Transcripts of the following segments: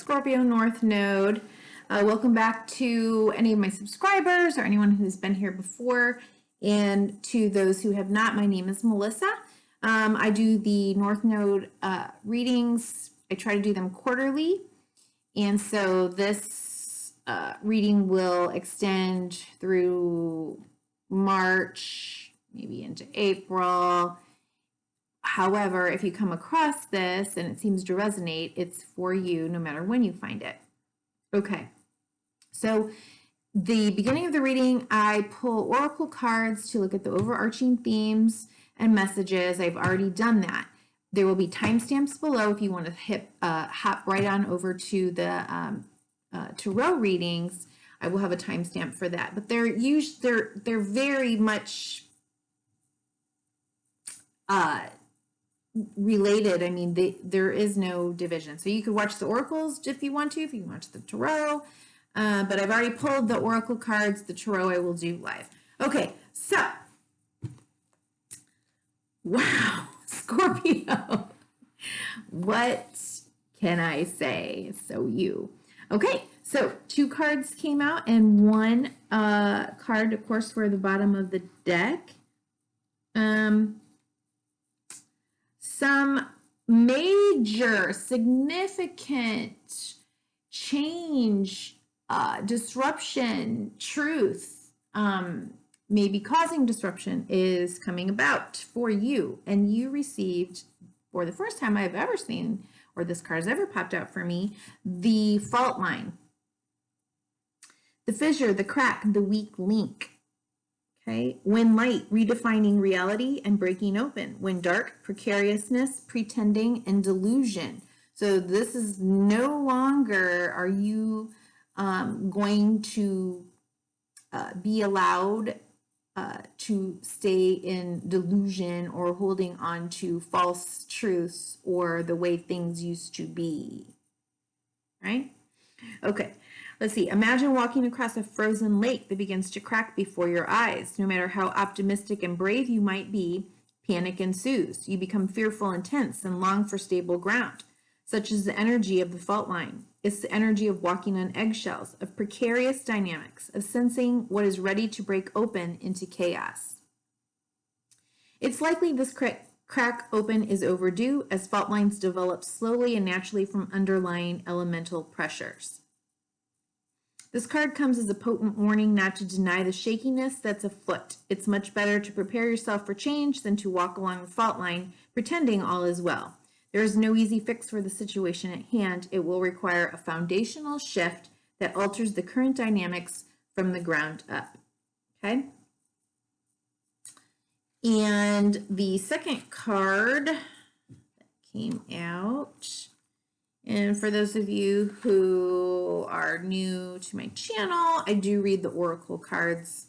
Scorpio North Node. Welcome back to any of my subscribers or anyone who's been here before. And to those who have not, my name is Melissa. I do the North Node readings. I try to do them quarterly. And so this reading will extend through March, maybe into April. However, if you come across this and it seems to resonate, it's for you no matter when you find it. Okay, so the beginning of the reading, I pull oracle cards to look at the overarching themes and messages. I've already done that. There will be timestamps below if you want to hop right on over to the tarot readings. I will have a timestamp for that, but they're very much related. I mean, there is no division. So you could watch the oracles if you want to, if you watch the tarot, but I've already pulled the oracle cards. The tarot I will do live. Okay, so, wow, Scorpio, what can I say? So you. Okay, so 2 cards came out and 1 card, of course, for the bottom of the deck. Some major, significant change, disruption, truth, maybe causing disruption is coming about for you. And you received, for the first time I've ever seen, or this card has ever popped out for me, the fault line, the fissure, the crack, the weak link. Okay. When light, redefining reality and breaking open. When dark, precariousness, pretending, and delusion. So this is no longer are you going to be allowed to stay in delusion or holding on to false truths or the way things used to be. Right? Okay. Let's see. Imagine walking across a frozen lake that begins to crack before your eyes. No matter how optimistic and brave you might be, panic ensues. You become fearful and tense and long for stable ground. Such is the energy of the fault line. It's the energy of walking on eggshells, of precarious dynamics, of sensing what is ready to break open into chaos. It's likely this crack open is overdue as fault lines develop slowly and naturally from underlying elemental pressures. This card comes as a potent warning not to deny the shakiness that's afoot. It's much better to prepare yourself for change than to walk along the fault line pretending all is well. There is no easy fix for the situation at hand. It will require a foundational shift that alters the current dynamics from the ground up. Okay? And the second card that came out, and for those of you who are new to my channel, I do read the oracle cards.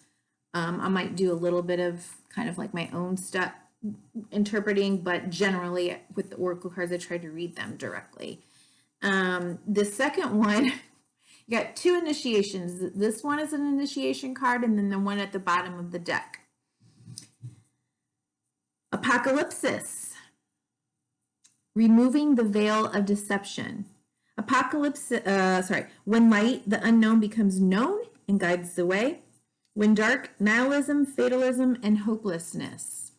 I might do a little bit of kind of like my own stuff interpreting, but generally with the oracle cards, I try to read them directly. The second one, you got 2 initiations. This one is an initiation card, and then the one at the bottom of the deck. Apocalypsis. Removing the veil of deception. When light, the unknown becomes known and guides the way. When dark, nihilism, fatalism, and hopelessness.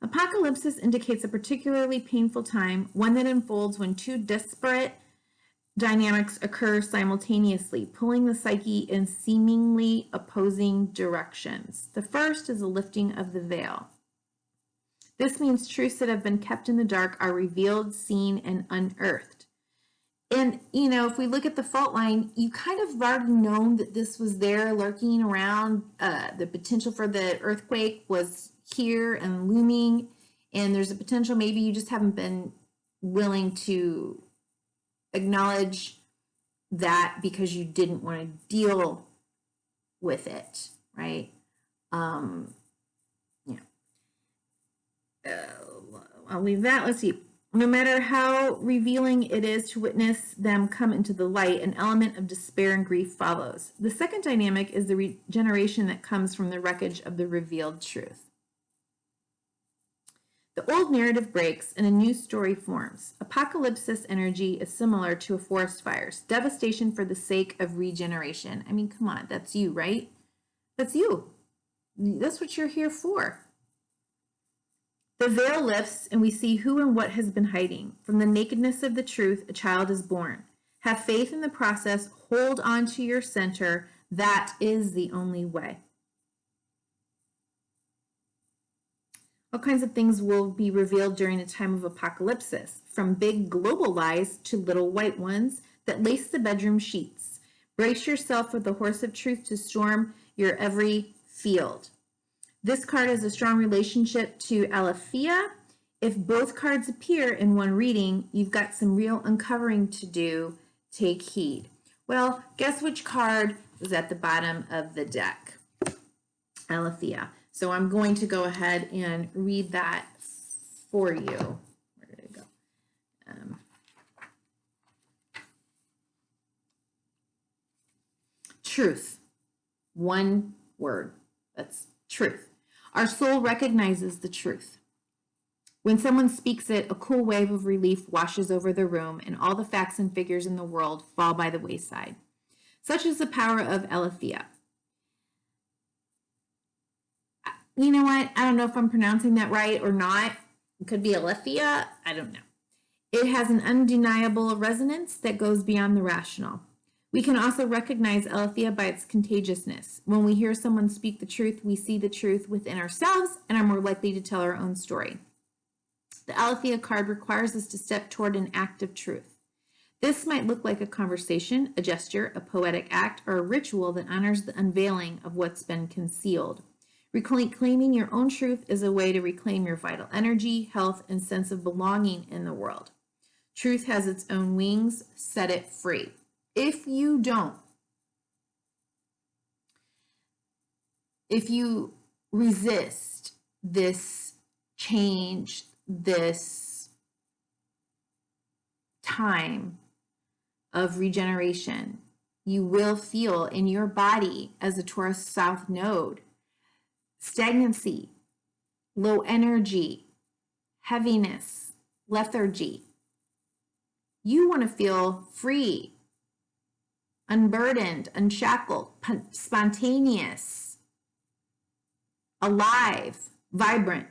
Apocalypsis indicates a particularly painful time, one that unfolds when 2 disparate dynamics occur simultaneously, pulling the psyche in seemingly opposing directions. The first is a lifting of the veil. This means truths that have been kept in the dark are revealed, seen, and unearthed. And, you know, if we look at the fault line, you kind of already known that this was there lurking around. The potential for the earthquake was here and looming. And there's a potential maybe you just haven't been willing to acknowledge that because you didn't want to deal with it, right? I'll leave that. Let's see. No matter how revealing it is to witness them come into the light, an element of despair and grief follows. The second dynamic is the regeneration that comes from the wreckage of the revealed truth. The old narrative breaks and a new story forms. Apocalypsis energy is similar to a forest fires, devastation for the sake of regeneration. I mean, come on, that's you, right? That's you. That's what you're here for. The veil lifts and we see who and what has been hiding. From the nakedness of the truth, a child is born. Have faith in the process. Hold on to your center. That is the only way. All kinds of things will be revealed during a time of apocalypsis, from big global lies to little white ones that lace the bedroom sheets. Brace yourself for the horse of truth to storm your every field. This card has a strong relationship to Aletheia. If both cards appear in one reading, you've got some real uncovering to do. Take heed. Well, guess which card was at the bottom of the deck? Aletheia. So I'm going to go ahead and read that for you. Where did it go? Truth. One word. That's truth. Our soul recognizes the truth. When someone speaks it, a cool wave of relief washes over the room, and all the facts and figures in the world fall by the wayside. Such is the power of Aletheia. You know what? I don't know if I'm pronouncing that right or not. It could be Aletheia. I don't know. It has an undeniable resonance that goes beyond the rational. We can also recognize Aletheia by its contagiousness. When we hear someone speak the truth, we see the truth within ourselves and are more likely to tell our own story. The Aletheia card requires us to step toward an act of truth. This might look like a conversation, a gesture, a poetic act, or a ritual that honors the unveiling of what's been concealed. Reclaiming your own truth is a way to reclaim your vital energy, health, and sense of belonging in the world. Truth has its own wings. Set it free. If you don't, if you resist this change, this time of regeneration, you will feel in your body as a Taurus South node stagnancy, low energy, heaviness, lethargy. You want to feel free, unburdened, unshackled, spontaneous, alive, vibrant.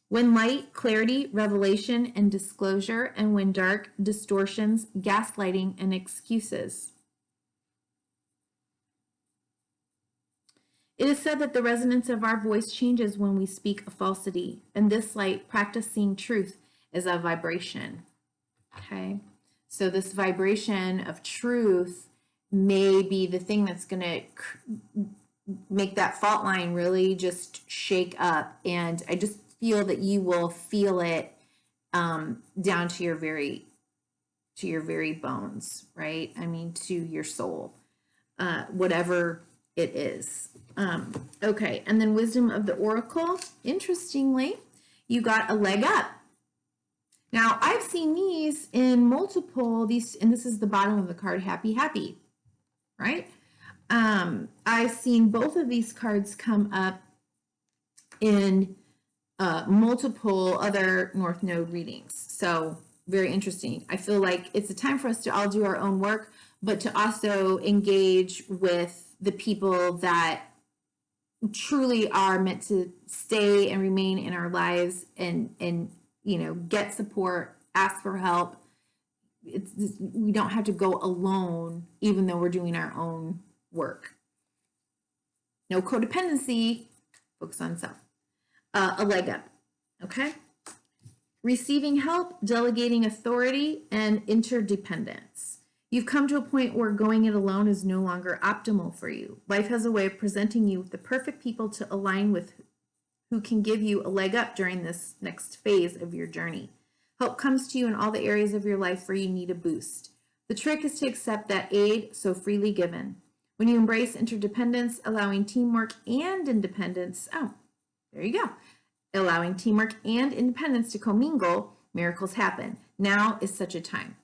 When light, clarity, revelation, and disclosure, and when dark, distortions, gaslighting, and excuses. It is said that the resonance of our voice changes when we speak a falsity, and this light, practicing truth, is a vibration. Okay? So this vibration of truth may be the thing that's going to make that fault line really just shake up. And I just feel that you will feel it down to your very bones, right? I mean, to your soul, whatever it is. Okay, and then wisdom of the oracle. Interestingly, you got a leg up. Now, I've seen these in multiple, and this is the bottom of the card, happy, happy, right? I've seen both of these cards come up in multiple other North Node readings. So very interesting. I feel like it's a time for us to all do our own work, but to also engage with the people that truly are meant to stay and remain in our lives and you know, get support, ask for help. We don't have to go alone, even though we're doing our own work. No codependency, focus on self. A leg up, okay? Receiving help, delegating authority, and interdependence. You've come to a point where going it alone is no longer optimal for you. Life has a way of presenting you with the perfect people to align with, who can give you a leg up during this next phase of your journey. Help comes to you in all the areas of your life where you need a boost. The trick is to accept that aid so freely given. When you embrace interdependence, allowing teamwork and independence, oh, there you go. Allowing teamwork and independence to commingle, miracles happen. Now is such a time.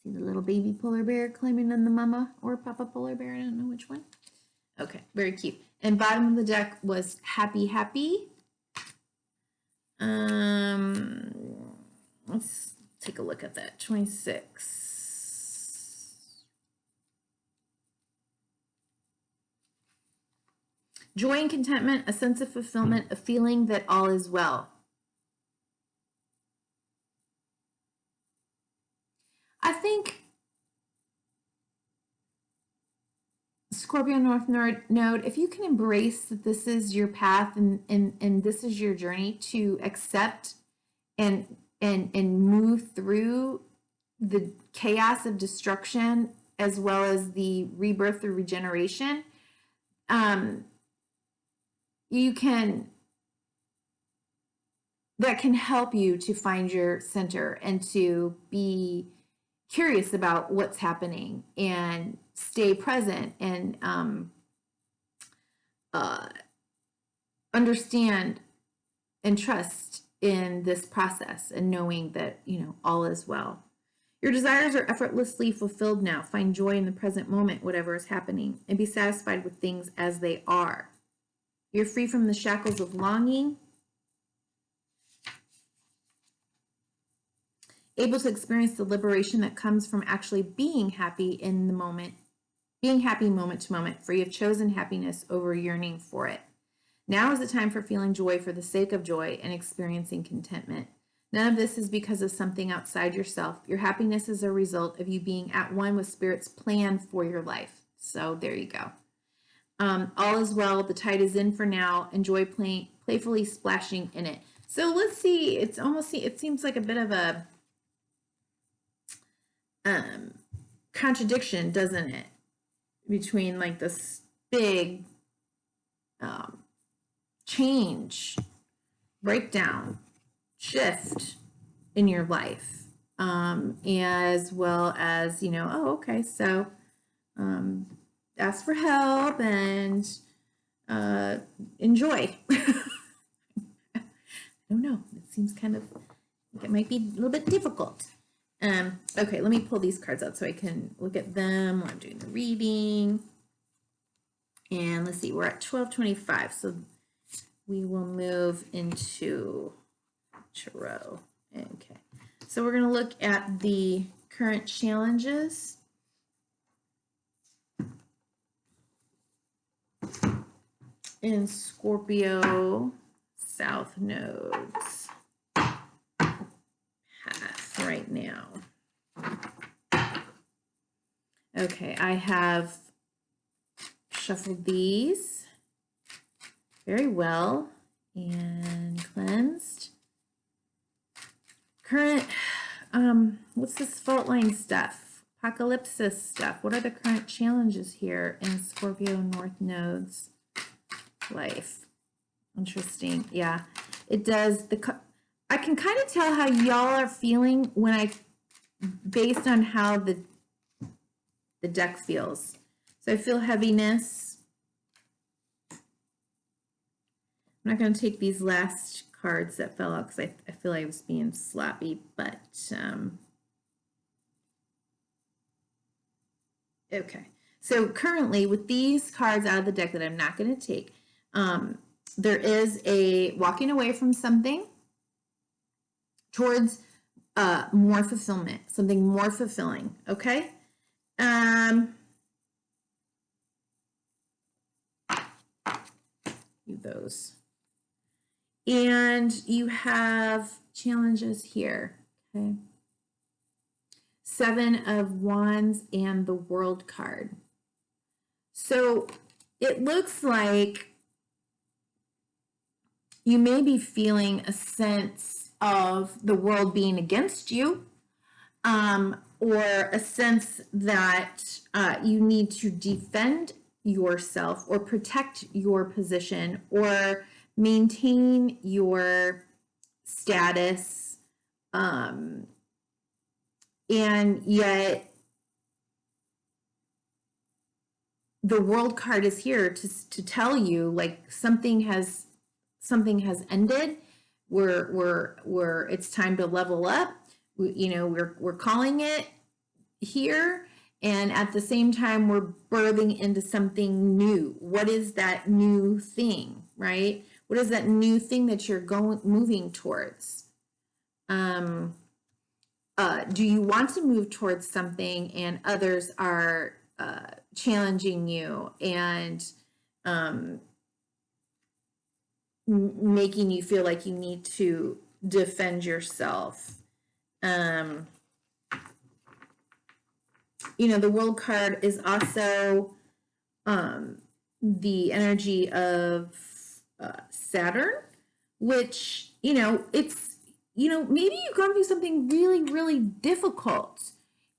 See the little baby polar bear climbing on the mama or papa polar bear? I don't know which one. Okay, very cute. And bottom of the deck was happy, happy. Let's take a look at that. 26. Joy and contentment, a sense of fulfillment, a feeling that all is well. I think Scorpio North Node, if you can embrace that this is your path and this is your journey to accept and move through the chaos of destruction as well as the rebirth through regeneration, that can help you to find your center and to be curious about what's happening and stay present and understand and trust in this process and knowing that, all is well. Your desires are effortlessly fulfilled now. Find joy in the present moment, whatever is happening, and be satisfied with things as they are. You're free from the shackles of longing, able to experience the liberation that comes from actually being happy in the moment, being happy moment to moment, for you have chosen happiness over yearning for it. Now is the time for feeling joy for the sake of joy and experiencing contentment. None of this is because of something outside yourself. Your happiness is a result of you being at one with Spirit's plan for your life. So there you go. All is well. The tide is in for now. Enjoy playfully splashing in it. So let's see. It seems like a bit of a contradiction, doesn't it? Between like this big change, breakdown, shift in your life, as well as, so ask for help and enjoy. I don't know. It seems it might be a little bit difficult. Okay, let me pull these cards out so I can look at them while I'm doing the reading. And let's see, we're at 12:25, so we will move into Tarot. Okay, so we're going to look at the current challenges. In Scorpio South Nodes path right now. Okay, I have shuffled these very well and cleansed. Current, what's this fault line stuff? Apocalypse stuff. What are the current challenges here in Scorpio North Nodes life? Interesting. Yeah, it does. I can kind of tell how y'all are feeling based on how the deck feels. So I feel heaviness. I'm not going to take these last cards that fell out because I feel I was being sloppy, but okay. So currently with these cards out of the deck that I'm not going to take, there is a walking away from something towards more fulfillment, something more fulfilling, okay? Those. And you have challenges here, okay? 7 of Wands and the World card. So it looks like you may be feeling a sense of the world being against you, or a sense that you need to defend yourself or protect your position or maintain your status, and yet the World card is here to tell you like something has ended. It's time to level up. We're calling it here, And at the same time, we're birthing into something new. What is that new thing, right? What is that new thing that you're moving towards? Do you want to move towards something and others are challenging you and making you feel like you need to defend yourself? You know, the World card is also the energy of Saturn, which, you know, it's, you know, maybe you've gone through something really, really difficult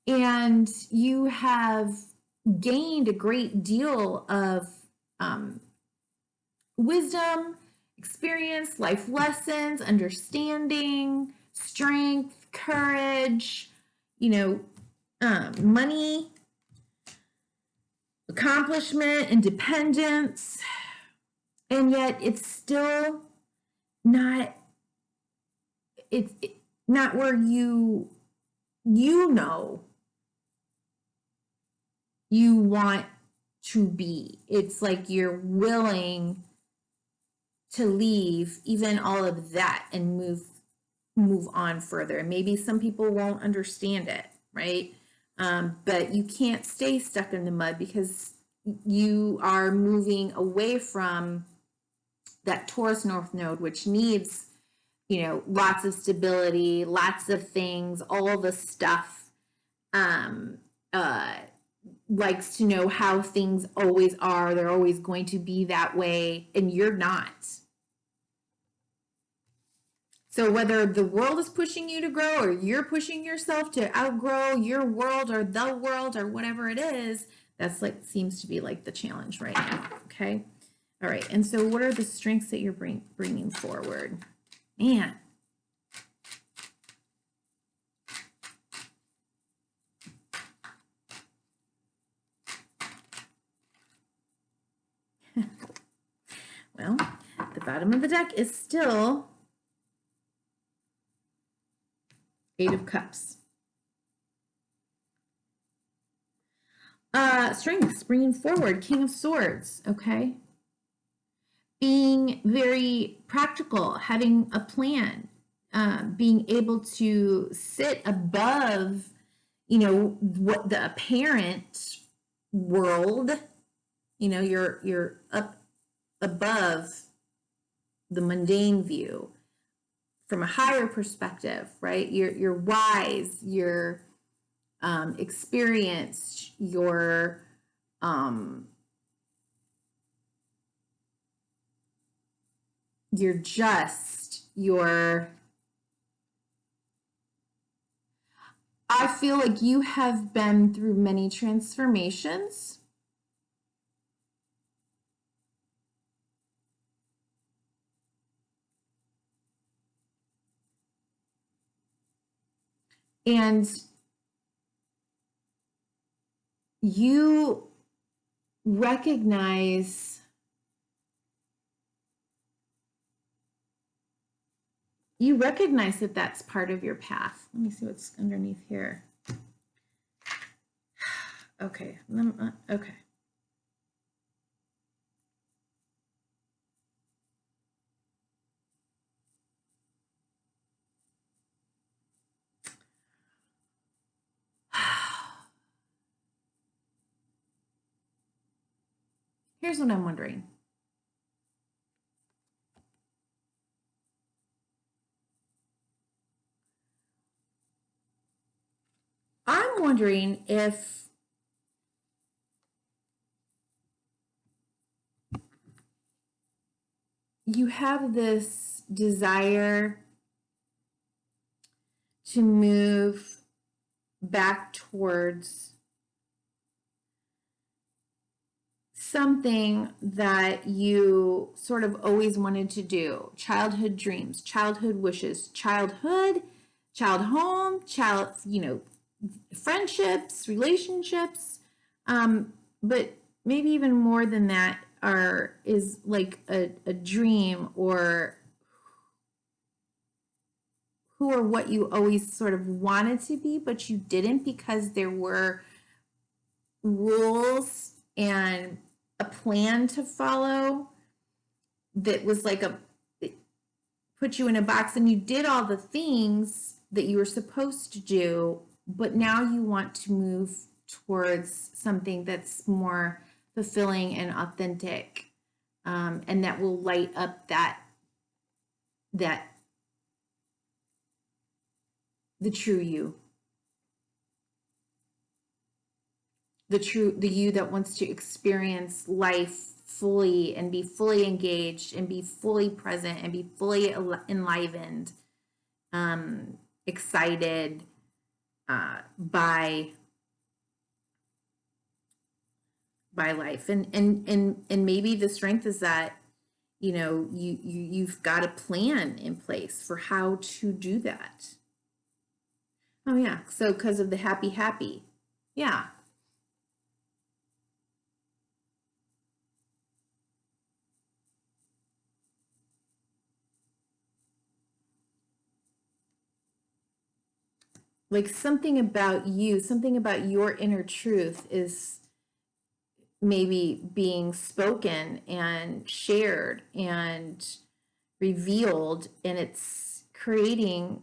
and you have gained a great deal of wisdom, experience, life lessons, understanding, strength, courage, you know, money, accomplishment, independence, and yet it's still not, it's not where you know you want to be. It's like you're willing to leave even all of that and move on further. And maybe some people won't understand it, right? But you can't stay stuck in the mud because you are moving away from that Taurus North Node, which needs, you know, lots of stability, lots of things, all the stuff, likes to know how things always are. They're always going to be that way, and you're not. So whether the world is pushing you to grow or you're pushing yourself to outgrow your world or the world or whatever it is, that's like seems to be like the challenge right now, okay? All right, and so what are the strengths that you're bringing forward? Man. Well, the bottom of the deck is still Eight of Cups. Strengths, bringing forward, King of Swords, okay? Being very practical, having a plan, being able to sit above, you know, what the apparent world, you know, you're up above the mundane view from a higher perspective, right? You're wise, you're experienced, you're just, I feel like you have been through many transformations. And you recognize that that's part of your path. Let me see what's underneath here. Okay. Okay. Here's what I'm wondering. I'm wondering if you have this desire to move back towards something that you sort of always wanted to do. Childhood dreams, childhood wishes, child home, you know, friendships, relationships, but maybe even more than that is like a dream or who or what you always sort of wanted to be, but you didn't because there were rules and a plan to follow that was like it put you in a box, and you did all the things that you were supposed to do, but now you want to move towards something that's more fulfilling and authentic, and that will light up that the true you, the you that wants to experience life fully and be fully engaged and be fully present and be fully enlivened, excited by life. And maybe the strength is that, you know, you've got a plan in place for how to do that. Oh yeah, so because of the happy, yeah. Like something about you, something about your inner truth is maybe being spoken and shared and revealed, and it's creating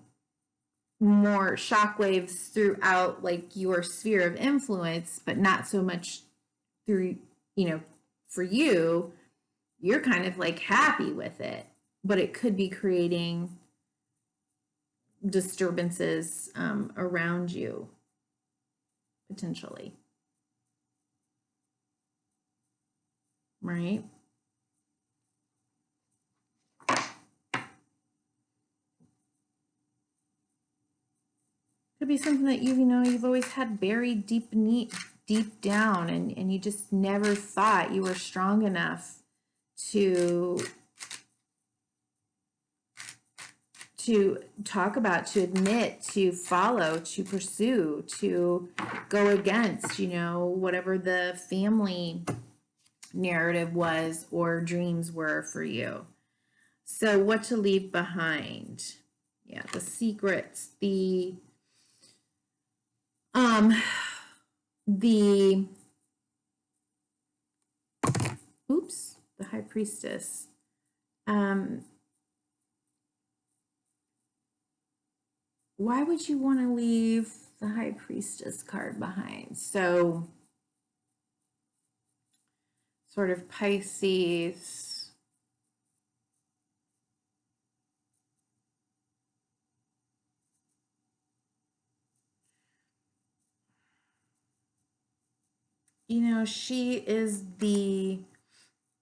more shockwaves throughout like your sphere of influence, but not so much through, you know, for you, you're kind of like happy with it, but it could be creating disturbances around you potentially, right? Could be something that you've always had buried deep down, and you just never thought you were strong enough to talk about, to admit, to follow, to pursue, to go against, you know, whatever the family narrative was or dreams were for you. So what to leave behind? Yeah, the secrets, the High Priestess. Why would you want to leave the High Priestess card behind? So, sort of Pisces. You know, she is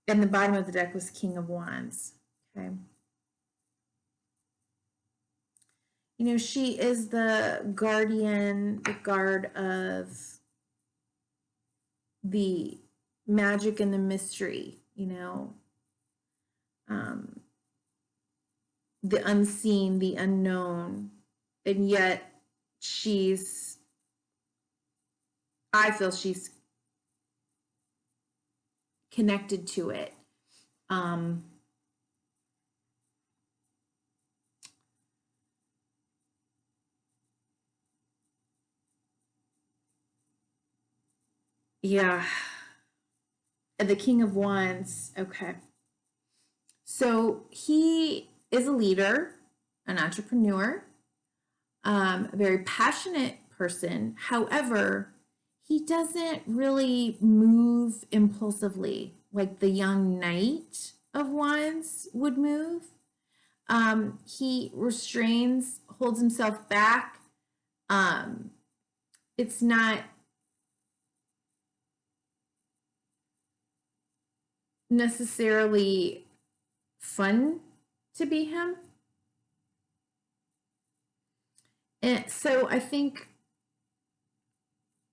and the bottom of the deck was King of Wands. Okay. You know, she is the guardian, the guard of the magic and the mystery, you know, the unseen, the unknown. And yet I feel she's connected to it. Yeah. The King of Wands. Okay. So he is a leader, an entrepreneur, a very passionate person. However, he doesn't really move impulsively like the young knight of wands would move. He restrains, holds himself back. It's not necessarily fun to be him. And so I think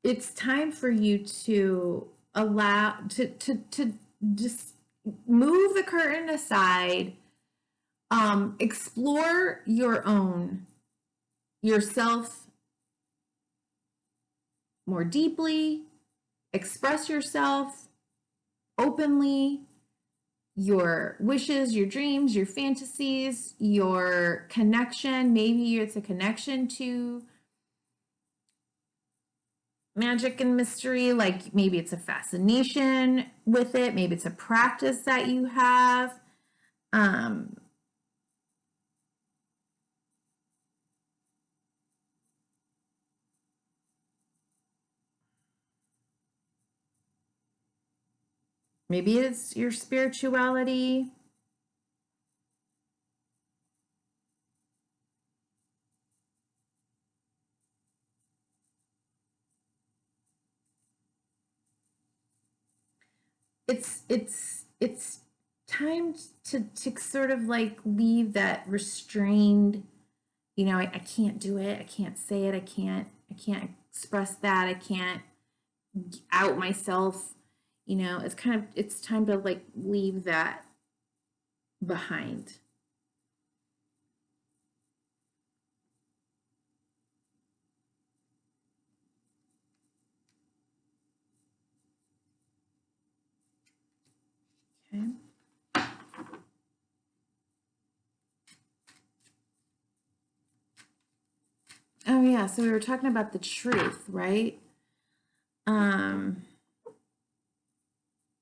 it's time for you to allow to just move the curtain aside, explore yourself more deeply, express yourself openly, your wishes, your dreams, your fantasies, your connection. Maybe it's a connection to magic and mystery, like maybe it's a fascination with it, maybe it's a practice that you have. Maybe it's your spirituality. It's time to sort of like leave that restrained, I can't do it, I can't say it, I can't express that, I can't out myself. It's time to like leave that behind. Okay. Oh yeah, so we were talking about the truth, right? Um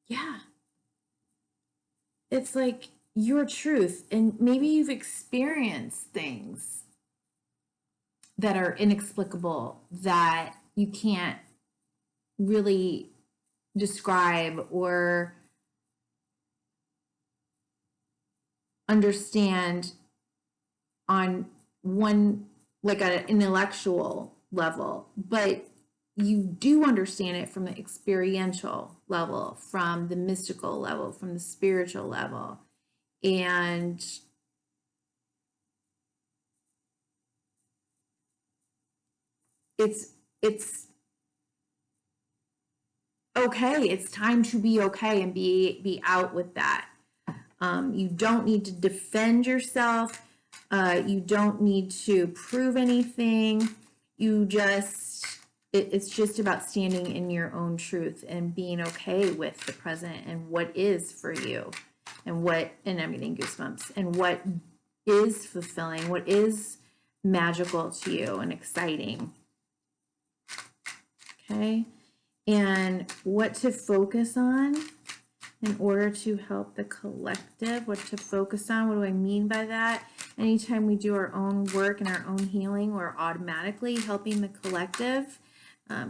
yeah. It's like your truth, and maybe you've experienced things that are inexplicable that you can't really describe or understand on one, like at an intellectual level, but you do understand it from the experiential level, from the mystical level, from the spiritual level. And it's okay. It's time to be okay and be out with that. You don't need to defend yourself. You don't need to prove anything. It's just about standing in your own truth and being okay with the present and what is for you, and I'm getting goosebumps, and what is fulfilling, what is magical to you and exciting. Okay. And what to focus on in order to help the collective, what to focus on. What do I mean by that? Anytime we do our own work and our own healing, we're automatically helping the collective,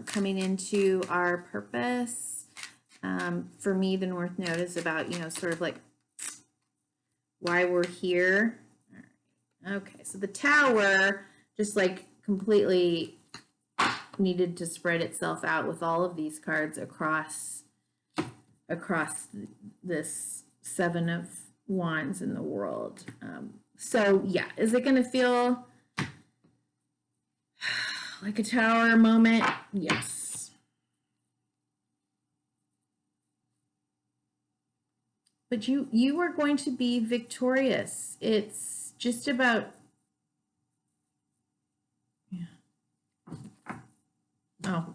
coming into our purpose. For me, the North Node is about, sort of like why we're here. Okay, so the Tower just like completely needed to spread itself out with all of these cards across this Seven of Wands in the world. So yeah, is it going to feel like a Tower moment? Yes. But you are going to be victorious. It's just about, yeah. Oh,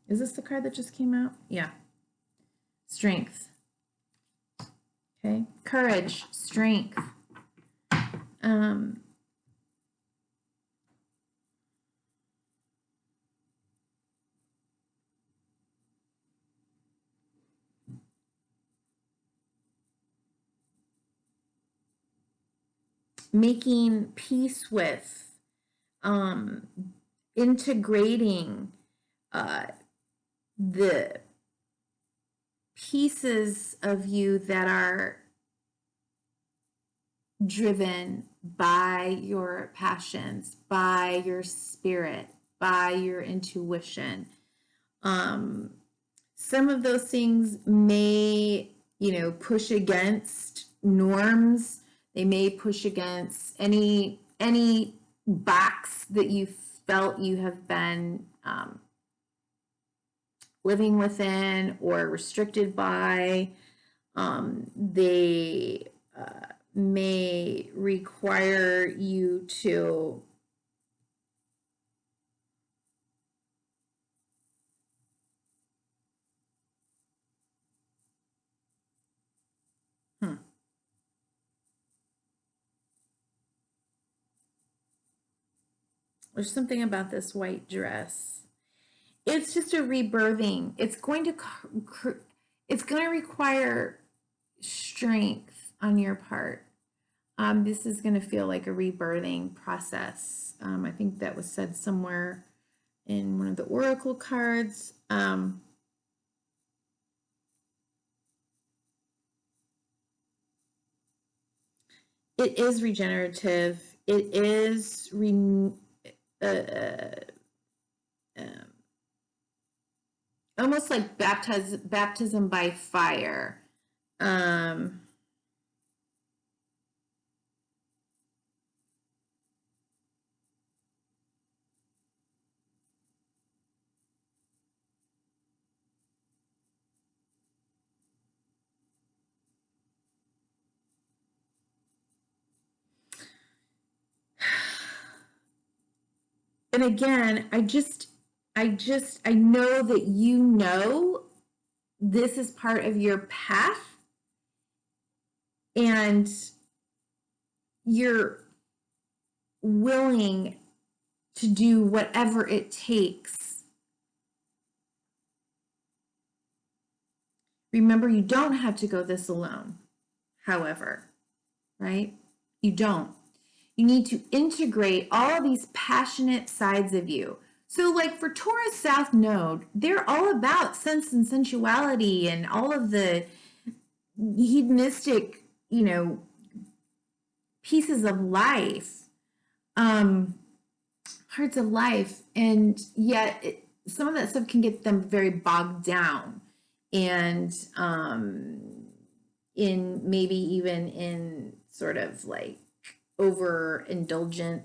is this the card that just came out? Yeah. Strength. Okay. Courage, strength. Making peace with, integrating the pieces of you that are driven by your passions, by your spirit, by your intuition. Some of those things may, push against norms. They may push against any box that you felt you have been living within or restricted by. They may require you to there's something about this white dress. It's just a rebirthing. It's going to require strength on your part. This is going to feel like a rebirthing process. I think that was said somewhere in one of the oracle cards. It is regenerative. It is almost like baptism by fire. And again, I know that you know this is part of your path, and you're willing to do whatever it takes. Remember, you don't have to go this alone, however, right? You don't. You need to integrate all of these passionate sides of you. So, like for Taurus South Node, they're all about sense and sensuality and all of the hedonistic, pieces of life, parts of life. And yet, some of that stuff can get them very bogged down. And in maybe even in sort of like overindulgence.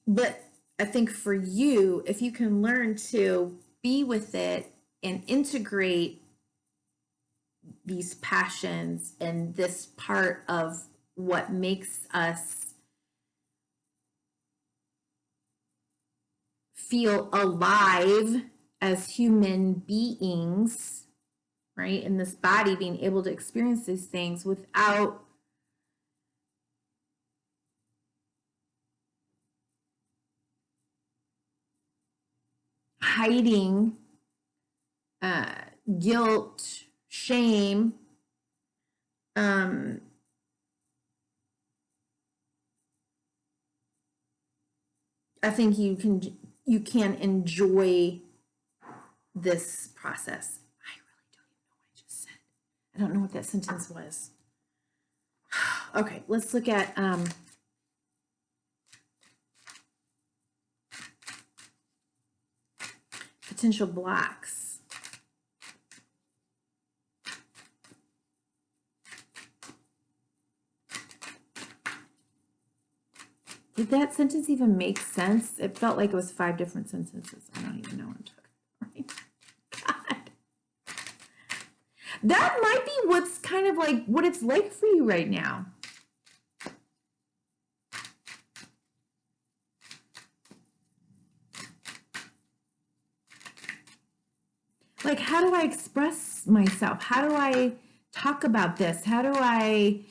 But I think for you, if you can learn to be with it and integrate these passions and this part of what makes us feel alive as human beings, right? In this body, being able to experience these things without hiding guilt, shame, I think you can enjoy this process. I really don't even know what I just said. I don't know what that sentence was. Okay, let's look at potential blocks. Did that sentence even make sense? It felt like it was 5 different sentences. I don't even know what I'm talking about. God. That might be what's kind of like what it's like for you right now. Like, how do I express myself? How do I talk about this? How do I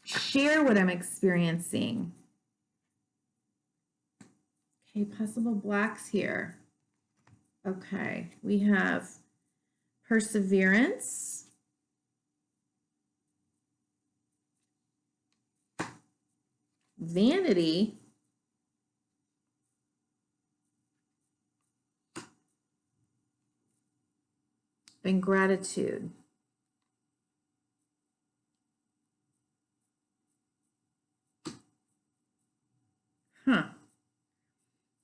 share what I'm experiencing? Okay, possible blocks here. Okay, we have perseverance, vanity, and gratitude.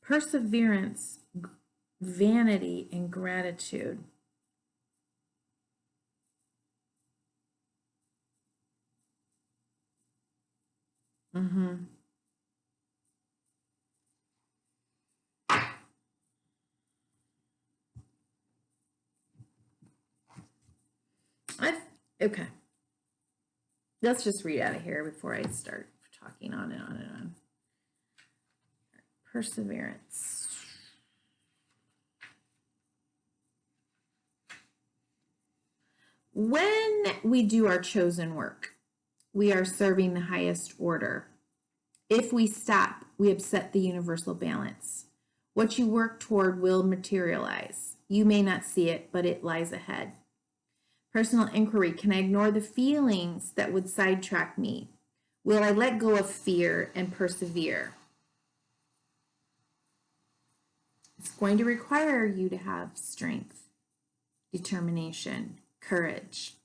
Perseverance, vanity, and gratitude. Okay. Let's just read out of here before I start talking on and on and on. Perseverance. When we do our chosen work, we are serving the highest order. If we stop, we upset the universal balance. What you work toward will materialize. You may not see it, but it lies ahead. Personal inquiry. Can I ignore the feelings that would sidetrack me? Will I let go of fear and persevere? It's going to require you to have strength, determination, courage.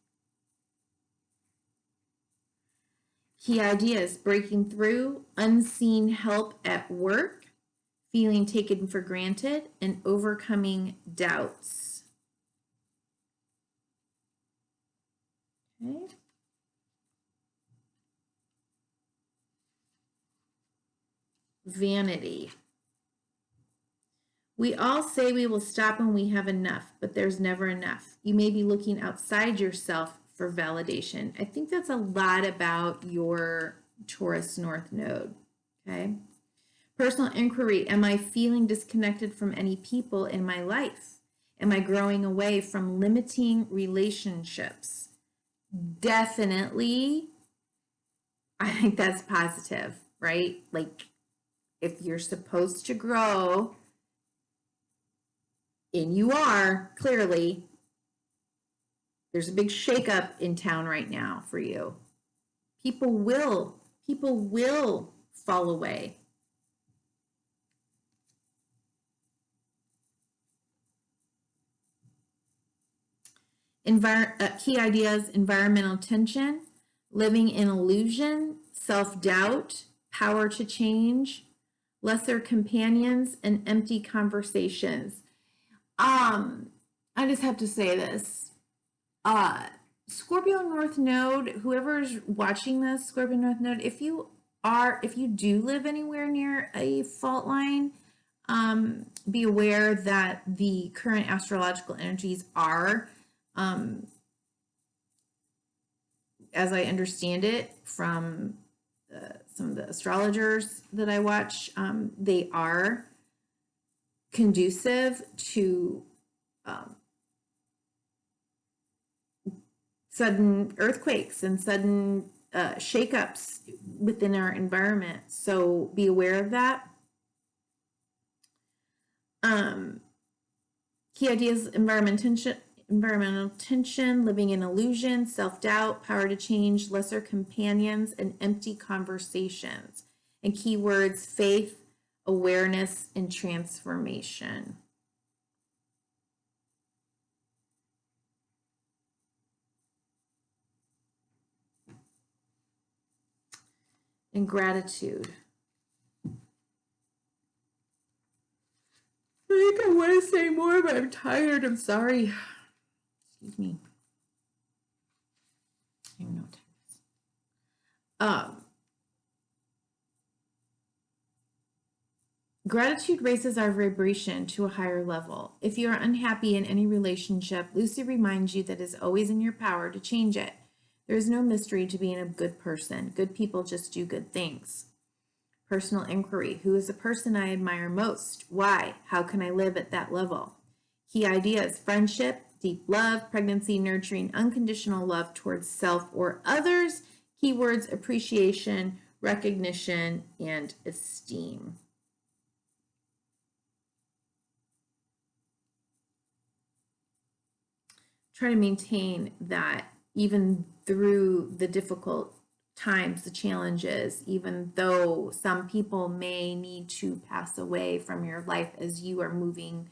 Key ideas: breaking through, unseen help at work, feeling taken for granted, and overcoming doubts. Okay. Vanity. We all say we will stop when we have enough, but there's never enough. You may be looking outside yourself for validation. I think that's a lot about your Taurus North Node, okay? Personal inquiry. Am I feeling disconnected from any people in my life? Am I growing away from limiting relationships? Definitely, I think that's positive, right? Like, if you're supposed to grow, and you are, clearly, there's a big shakeup in town right now for you. People will fall away. Key ideas: environmental tension, living in illusion, self-doubt, power to change, lesser companions, and empty conversations. I just have to say this. Scorpio North Node, whoever's watching this, Scorpio North Node, if you do live anywhere near a fault line, be aware that the current astrological energies are, as I understand it from some of the astrologers that I watch, they are conducive to sudden earthquakes and sudden shakeups within our environment. So be aware of that. Key ideas: environmental tension, living in illusion, self-doubt, power to change, lesser companions, and empty conversations. And keywords: faith, awareness, and transformation. And gratitude. I think I want to say more, but I'm tired. I'm sorry. Excuse me. I don't know what time it is. Gratitude raises our vibration to a higher level. If you are unhappy in any relationship, Lucy reminds you that it is always in your power to change it. There is no mystery to being a good person. Good people just do good things. Personal inquiry. Who is the person I admire most? Why? How can I live at that level? Key ideas: friendship, deep love, pregnancy, nurturing, unconditional love towards self or others. Keywords: appreciation, recognition, and esteem. Try to maintain that even through the difficult times, the challenges, even though some people may need to pass away from your life as you are moving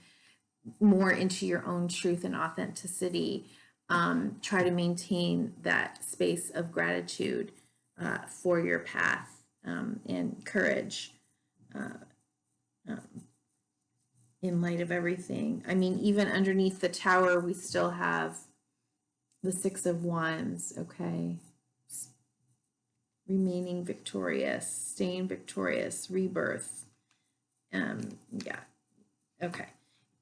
more into your own truth and authenticity. Try to maintain that space of gratitude for your path and courage in light of everything. I mean, even underneath the tower, we still have the Six of Wands, okay? Remaining victorious, staying victorious, rebirth. Yeah, okay.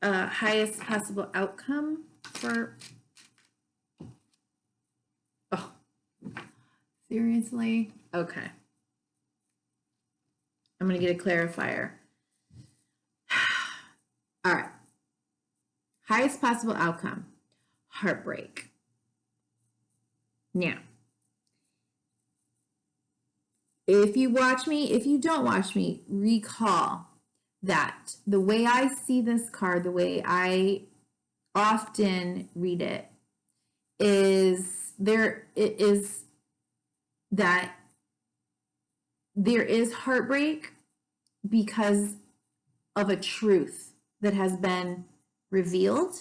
Highest possible outcome for, oh, seriously? Okay. I'm going to get a clarifier. All right. Highest possible outcome: heartbreak. Now, if you watch me, if you don't watch me, recall that the way I see this card, the way I often read it, is that there is heartbreak because of a truth that has been revealed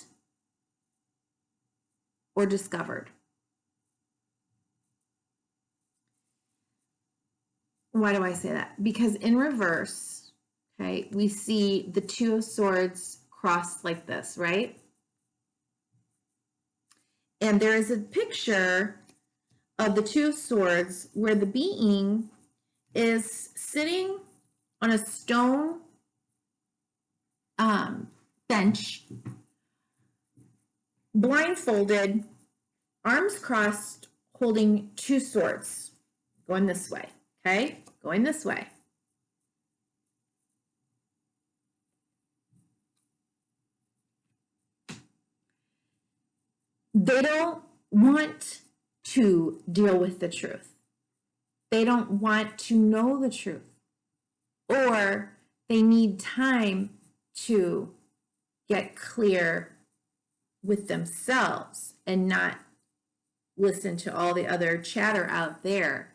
or discovered. Why do I say that? Because in reverse, okay, we see the Two of Swords crossed like this, right? And there is a picture of the Two of Swords where the being is sitting on a stone bench, blindfolded, arms crossed, holding two swords, going this way, okay? Going this way. They don't want to deal with the truth. They don't want to know the truth. Or they need time to get clear with themselves and not listen to all the other chatter out there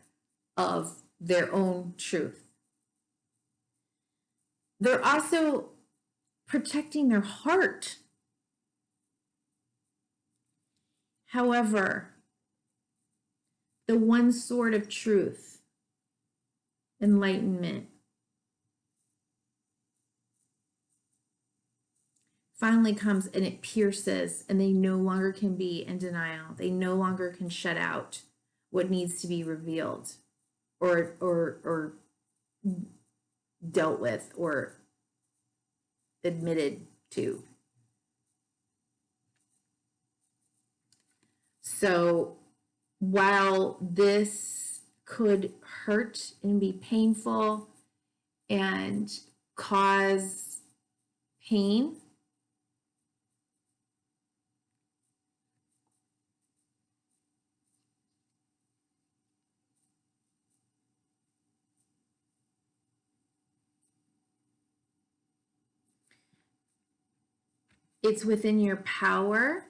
of their own truth. They're also protecting their heart. However, the one sword of truth, enlightenment, finally comes and it pierces, and they no longer can be in denial. They no longer can shut out what needs to be revealed or dealt with or admitted to. So while this could hurt and be painful and cause pain, it's within your power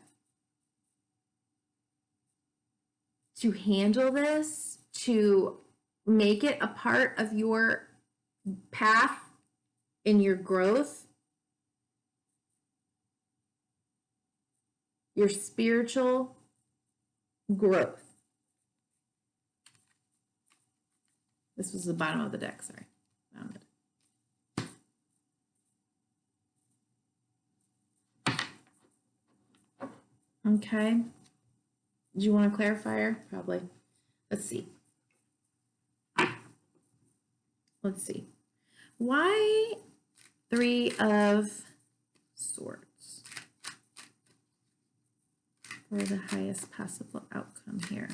to handle this, to make it a part of your path in your growth, your spiritual growth. This was the bottom of the deck, sorry. Found it. Okay. Do you want a clarifier? Probably. Let's see. Let's see. Why 3 of Swords for the highest possible outcome here?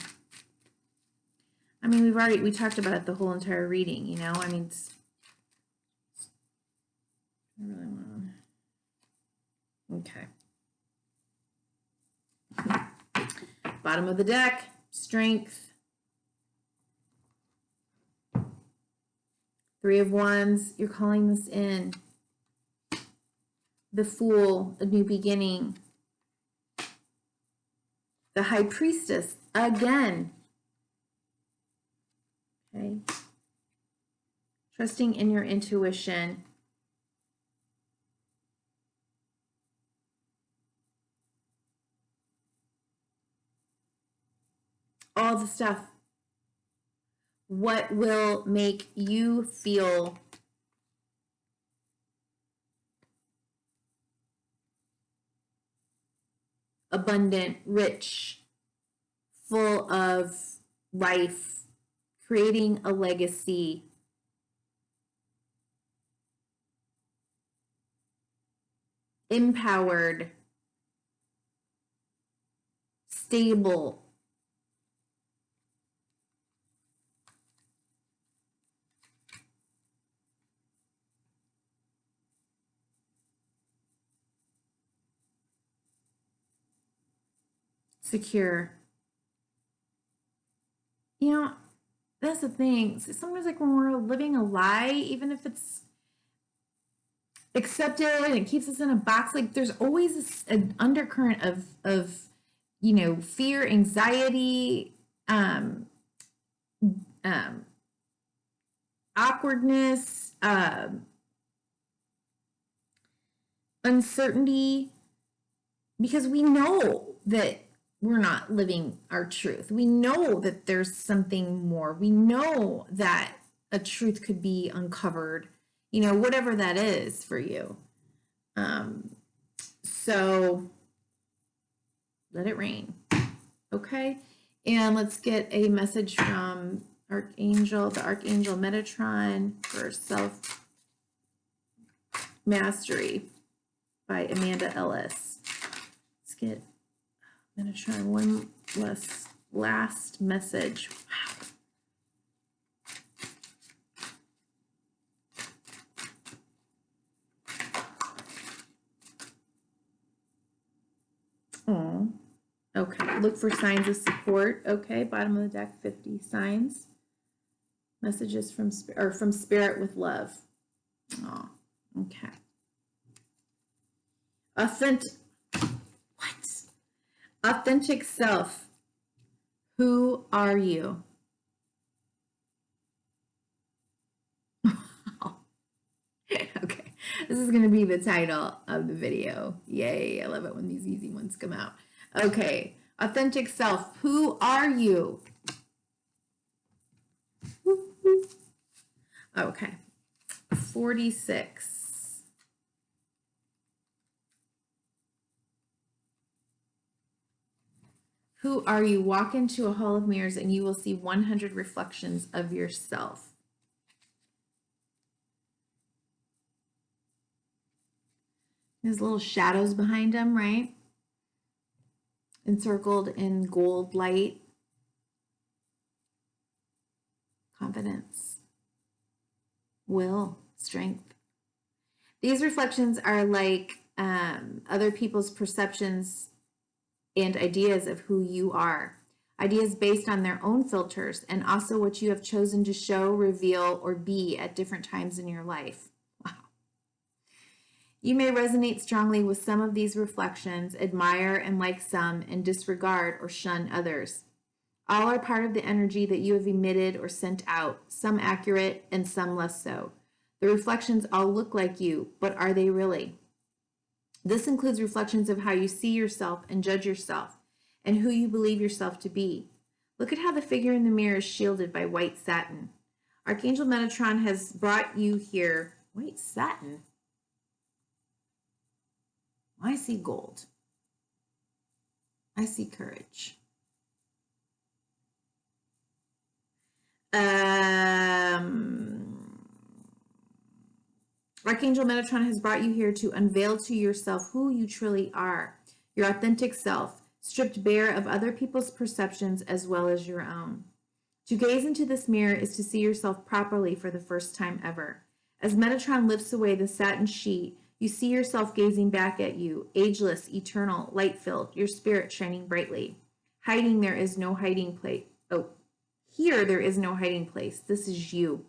I mean, we talked about it the whole entire reading, you know? I mean, I really want to. Okay. Bottom of the deck, Strength. 3 of Wands, you're calling this in. The Fool, a new beginning. The High Priestess, again. Okay. Trusting in your intuition. All the stuff. What will make you feel abundant, rich, full of life, creating a legacy, empowered, stable. Secure. you know, that's the thing. Sometimes, like when we're living a lie, even if it's accepted and it keeps us in a box, like there's always an undercurrent of fear, anxiety, um, um, awkwardness, uncertainty, because we know that we're not living our truth. We know that there's something more. We know that a truth could be uncovered, whatever that is for you. So let it rain. Okay. And let's get a message from the Archangel Metatron for self mastery by Amanda Ellis. Let's get Metatron one last message. Wow. Oh, okay. Look for signs of support. Okay, bottom of the deck, 50 signs. Messages from Spirit with love. Oh, okay. Authentic self. Who are you? Okay, this is going to be the title of the video. Yay, I love it when these easy ones come out. Okay, authentic self. Who are you? Okay, 46. Who are you? Walk into a hall of mirrors and you will see 100 reflections of yourself. There's little shadows behind them, right? Encircled in gold light. Confidence. Will. Strength. These reflections are like other people's perceptions and ideas of who you are. Ideas based on their own filters and also what you have chosen to show, reveal, or be at different times in your life. You may resonate strongly with some of these reflections, admire and like some, and disregard or shun others. All are part of the energy that you have emitted or sent out, some accurate and some less so. The reflections all look like you, but are they really? This includes reflections of how you see yourself and judge yourself, and who you believe yourself to be. Look at how the figure in the mirror is shielded by white satin. Archangel Metatron has brought you here. White satin? I see gold. I see courage. Archangel Metatron has brought you here to unveil to yourself who you truly are, your authentic self, stripped bare of other people's perceptions as well as your own. To gaze into this mirror is to see yourself properly for the first time ever. As Metatron lifts away the satin sheet, you see yourself gazing back at you, ageless, eternal, light-filled, your spirit shining brightly. Hiding there is no hiding place. Oh, here there is no hiding place. This is you.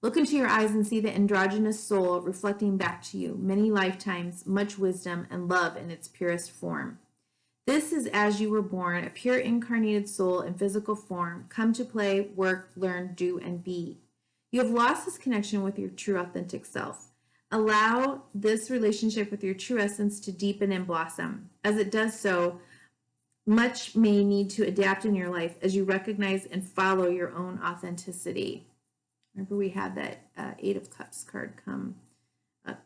Look into your eyes and see the androgynous soul reflecting back to you, many lifetimes, much wisdom, and love in its purest form. This is as you were born, a pure incarnated soul in physical form, come to play, work, learn, do, and be. You have lost this connection with your true authentic self. Allow this relationship with your true essence to deepen and blossom. As it does so, much may need to adapt in your life as you recognize and follow your own authenticity. Remember, we had that Eight of Cups card come up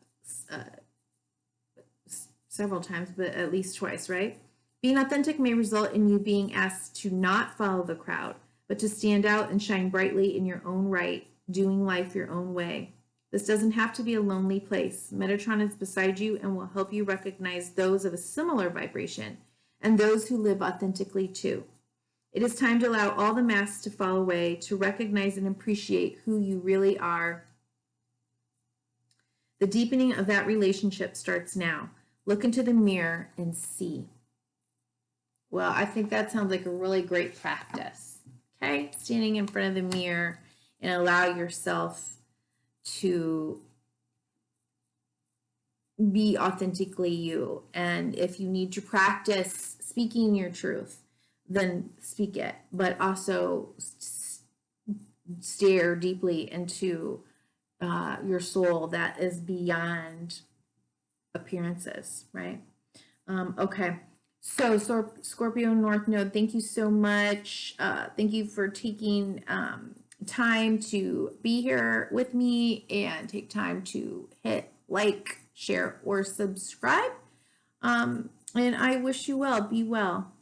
several times, but at least twice, right? Being authentic may result in you being asked to not follow the crowd, but to stand out and shine brightly in your own right, doing life your own way. This doesn't have to be a lonely place. Metatron is beside you and will help you recognize those of a similar vibration and those who live authentically too. It is time to allow all the masks to fall away, to recognize and appreciate who you really are. The deepening of that relationship starts now. Look into the mirror and see. Well, I think that sounds like a really great practice. Okay, standing in front of the mirror and allow yourself to be authentically you. And if you need to practice speaking your truth, then speak it, but also stare deeply into your soul that is beyond appearances, right? Okay. So, Scorpio North Node, thank you so much. Thank you for taking time to be here with me and take time to hit like, share, or subscribe. And I wish you well. Be well.